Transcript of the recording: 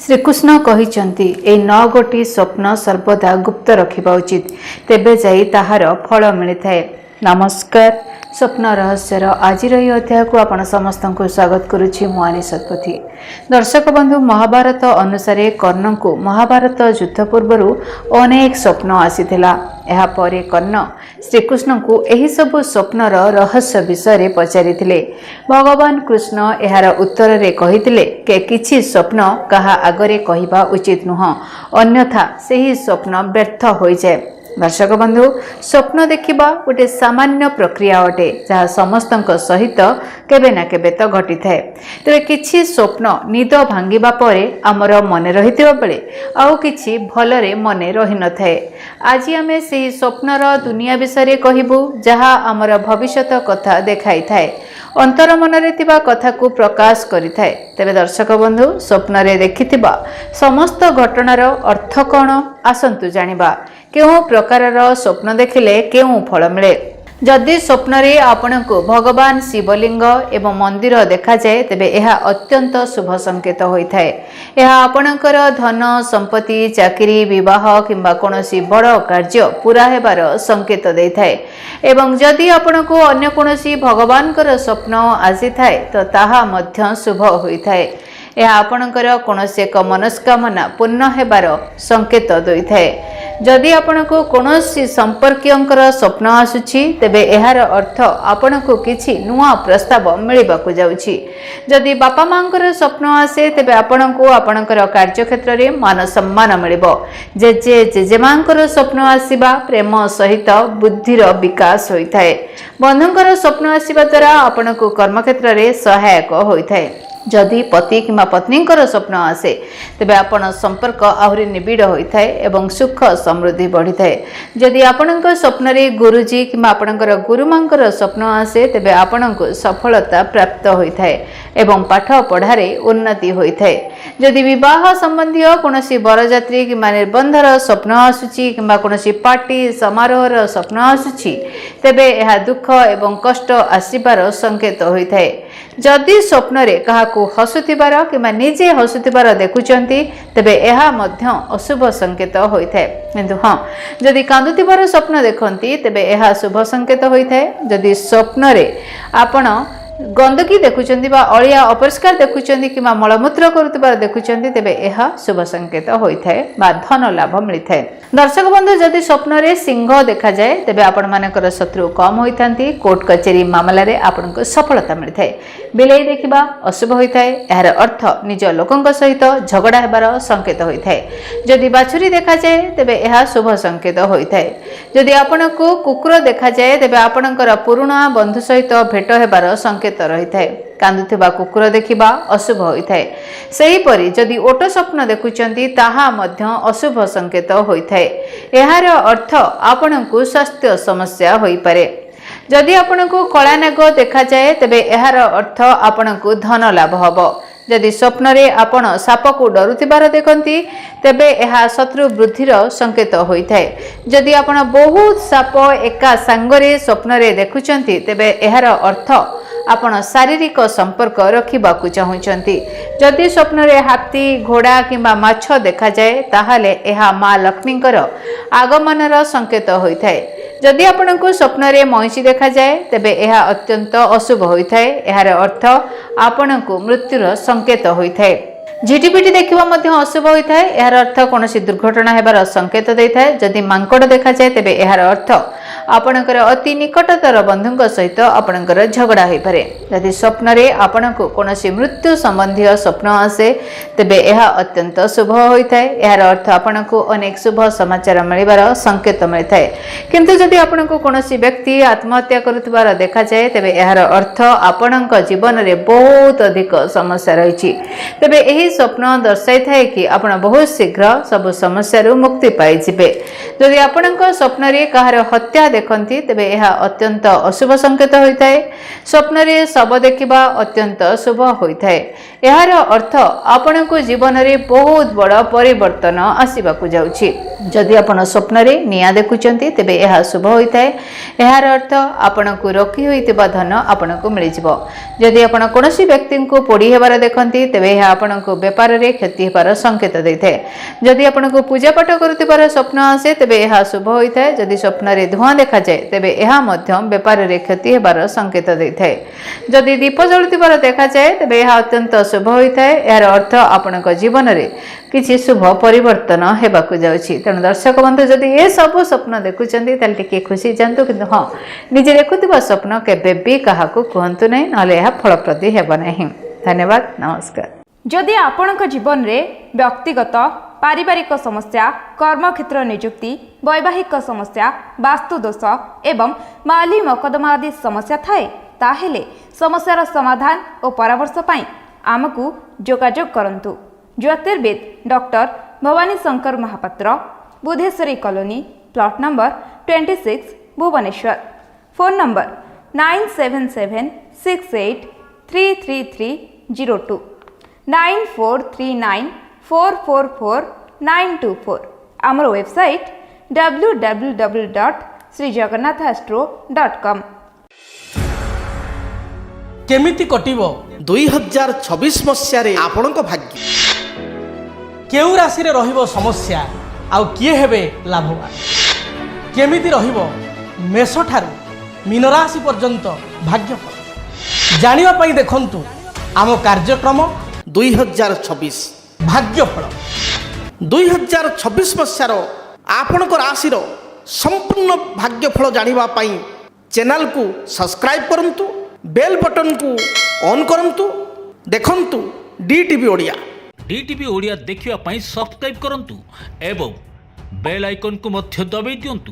श्रीकृष्ण कहिचंती ए 9 गोटी स्वप्न सर्वदा गुप्त रखिबा उचित तेबे जाई ताहार फल मिलिथाए। नमस्कार, स्वप्न रहस्यर आज अध्याय को आपण समस्त को स्वागत करुछि। मुआनी सतपथी दर्शक बंधु, महाभारत अनुसार कर्ण को महाभारत युद्ध पूर्व अनेक स्वप्न आसीथिला। एहा परे कर्ण श्रीकृष्ण को एही सबु स्वप्नर रहस्य विषय पचारिथिले। भगवान कृष्ण एहार उत्तर रे कहिथिले के किछि स्वप्न कहा आगरे कहिबा उचित नुह, अन्यथा सेही स्वप्न व्यर्थ होई जाय। दर्शक बंधु, स्वप्न देखिबा गोटे सामान्य प्रक्रिया अटे जहाँ समस्त सहित केबे ना केबे तो घटी थाए। तेरे किछि स्वप्न निद भांगिबा परे आमर मने रहिथिबा बेले आउ किछि भलरे मने रहि न थाए। आज आमे सेही स्वप्नर दुनिया विषय कहिबु जहाँ आमर भविष्यत कथा देखाई थाए, अंतर मनरे थिबा कथा को प्रकाश करि थाए। तेबे दर्शक बंधु, स्वप्न रे देखिथिबा समस्त घटनार अर्थ कौन आसंतु जानिबा। केउ प्रकारर स्वप्न देखिले केउ फल मिले। जदि स्वप्न रे आपण को भगवान शिवलिंग एवं मंदिर देखा जाए तेबे एहा अत्यंत शुभ संकेत होइथाए। एहा आपणकर धन संपत्ति चाकरी विवाह किंबा कोनोसी बड़ कार्य पूरा हेबार संकेत देइथाए। एवं जदि आपण को अन्य कोनोसी भगवानकर स्वप्न आसी थाए तो ताहा मध्य शुभ होइथाए। यह आपणकर कोनोसी एक मनस्कामना पूर्ण हेबार संकेत दैथाए। जदि आपण को कोनोसी संपर्कियंकर स्वप्न आसुछि तेबे एहार अर्थ आपण को किछि नुआ प्रस्ताव मिलिबाकु जाउछि। जदि बापा मांकर स्वप्न आसे तेबे आपण को आपणकर कार्य क्षेत्र रे मान सम्मान मिलिबो। जेजेमांकर स्वप्न आसीबा प्रेम सहित बुद्धिर विकास होइथाए। बंधुंकर स्वप्न आसीबा द्वारा आपण को कर्म क्षेत्र रे सहायक होइथाए। जदि पति किंवा पत्नीकर स्वप्न आसे तेबे आपण संपर्क आहुरी निबिड़ होइथाए एवं सुख समृद्धि बढ़िथाए। जदि आपणक स्वप्न रे गुरुजी किंवा आपणकर गुरुमांकर स्वप्न आसे तेबे आपणको सफलता प्राप्त होइथाए एवं पाठ पढ़ारे उन्नति होइथाए। जदि विवाह संबंधी कोनोसी बरजात्री किंवा निर्बंधर स्वप्न आसुछि किंवा कोनोसी पार्टी समारोहर स्वप्न आसुछि तेबे एहा दुख एवं कष्ट आसीबार संकेत होइथाए। जदि स्वप्न रे काहाकू हसुथिबार किंवा निजे हसुथिबार देखुचंती तेबे एहा मध्य अशुभ संकेत होइथाए। किंतु हां, जदि कांदुथिबार स्वप्न देखंती तेबे एहा शुभ संकेत होइथाए। जदि स्वप्न रे आपण गंदगी देखुचंती बा अलिया अपरिष्कार देखुचंती किंवा मलमूत्र करुथिबार देखुचंती तेबे एहा शुभ संकेत होइथाए बा धन लाभ मिलिथाए। दर्शक बंधु, जदि स्वप्न रे सिंह देखा जाए तेबे आपण मानकर शत्रु कम होइथांती। कोर्ट कचेरी मामला रे आपनको सफलता मिलिथाए। बिलेई देखिबा अशुभ होइथाए। एहार अर्थ निज लोकंक सहित झगड़ा हेबार संकेत होइथाए। जदि बाछुरी देखा जाए तेबे एहा शुभ संकेत होइथाए। जदि आपनको कुकुर देखा जाए तेबे आपणकर पुराणा बंधु सहित भेट हेबार संकेत रहिथाए। कांदुथिबा कुकुर देखिबा अशुभ होइथाए। सेही परि जदि ओट स्वप्न देखुचंती ताहा मध्य अशुभ संकेत होइथाए। एहार अर्थ आपणको स्वास्थ्य समस्या होई पारे। जदि आपणको कला नाग देखा जाए तेबे एहार अर्थ आपणको धन लाभ हबो। जदि स्वप्न रे आपण साप को डरुथिबार देखंती तेबे एहा शत्रु वृद्धिर संकेत होइथाए। जदि आपण बहुत साप एका सांगरे स्वप्न रे देखुचंती तेबे एहार अर्थ आपण शारीरिक संपर्क रखिबाकू चाहुचंती। जदि स्वप्न रे हाथी घोड़ा किंबा माछ देखा जाए ताहाले एहा मां लक्ष्मीकर आगमनर संकेत होइथाए। जदि आपनको स्वप्न रे महिषी देखा जाए तेबे एहा अत्यंत अशुभ होइथाए। एहार अर्थ आपनको मृत्युर संकेत होइथाए। झिटिपिटी देखिबा मध्य अशुभ होइथाए। एहार अर्थ कोनोसी दुर्घटना हेबार संकेत दैथाए। जदि मांकड़ देखा जाए तेबे एहार अर्थ आपणकर अति निकटतर बंधुंक सहित आपणकर झगड़ा होई पारे। जदि स्वप्न रे आपणको कोनोसी मृत्यु संबंधी स्वप्न आसे तेबे एहा अत्यंत शुभ होइथाए। एहार अर्थ आपणको अनेक शुभ समाचार मिलिबार संकेत मिलिथाए। किंतु जदि आपणको कोनोसी व्यक्ति आत्महत्या करुथिबार देखा जाए तेबे एहार अर्थ आपणक जीवन रे बहुत अधिक समस्या रहिछि। तेबे एही स्वप्न दर्शाई थाए कि आपण बहुत शीघ्र सब समस्या मुक्ति पाई जिबे। जदि आपणक स्वप्न रे काहार हत्या देखती तेबे यह अत्यंत अशुभ संकेत होता है। स्वप्न रे शव देखिबा अत्यंत शुभ होता है। यार अर्थ आपण को जीवन में बहुत बड़ा परिवर्तन आसवाक जाउछि। जदि आपण स्वप्न रे निया देखुचंती तेबे यह शुभ होता है। यार अर्थ आपण को रखी होइतिबा धन आपण को मिल जिवो। जदि आपण कोनोसी व्यक्ति को पोड़ी हेबार देखंती तेबे यह आपण को व्यापार रे क्षति हेबार संकेत दैथाय। जदि आपण को पूजा पाठ करुतिबार स्वप्न आसे तेबे यह शुभ होता है। जदि स्वप्न रे धुआं देखा जाए तेबे यह मध्यम व्यापार रे क्षति हेबार संकेत दैथाय। जदि दीप जलुतिबार देखा जाए तेबे यह अत्यंत शुभ होता है। यार अर्थ आपण को जीवन रे किछि शुभ परिवर्तन हेबाकु जाउछि। तेणु दर्शक बंधु जदि ये सब स्वप्न देखुचंती ताल टिके खुशी जानतु, किंतु हाँ निजे देखुथिबा स्वप्न केबे भी काहाकू कहंतु नै, नले यह फलप्रदी हेबा नाही। धन्यवाद, नमस्कार। जदि आपणक जीवन रे व्यक्तिगत पारिवारिक समस्या, कर्मक्षेत्र नियुक्ति, वैवाहिक समस्या, वास्तु दोष एवं माली मकदमा आदि समस्या थाए ताहेले समस्यार समाधान और परामर्श पाई आमकु जोगाजोग करंतु। ज्योतिर्विद doctor Bhabani Shankar Mahapatra, Budheswari colony, plot number 26, Bhubaneswar. Phone number 9776833302 9439444924। आमर वेबसाइट www.srijagannathastro.com। केमिति कटिब 2026 मसीह आपणक भाग्य केउ राशि रे रहिबो समस्या आउ किए हेबे लाभवान केमिति रहिबो मेष ठारू मीन राशि पर्यंत भाग्यफल जानिबा पई देखंतु आम कार्यक्रम 2026 भाग्यफल। 2026 मसीह आपणक राशि संपूर्ण भाग्यफल जानिबा पई चैनल को सब्सक्राइब करंतु, बेल बटन को ऑन करंतु, देखंतु डीटीवी ओडिया। डीटीवी ओडिया देखिवा पई सब्सक्राइब करंतु एवं बेल आइकन को मध्य दबाई दियंतु।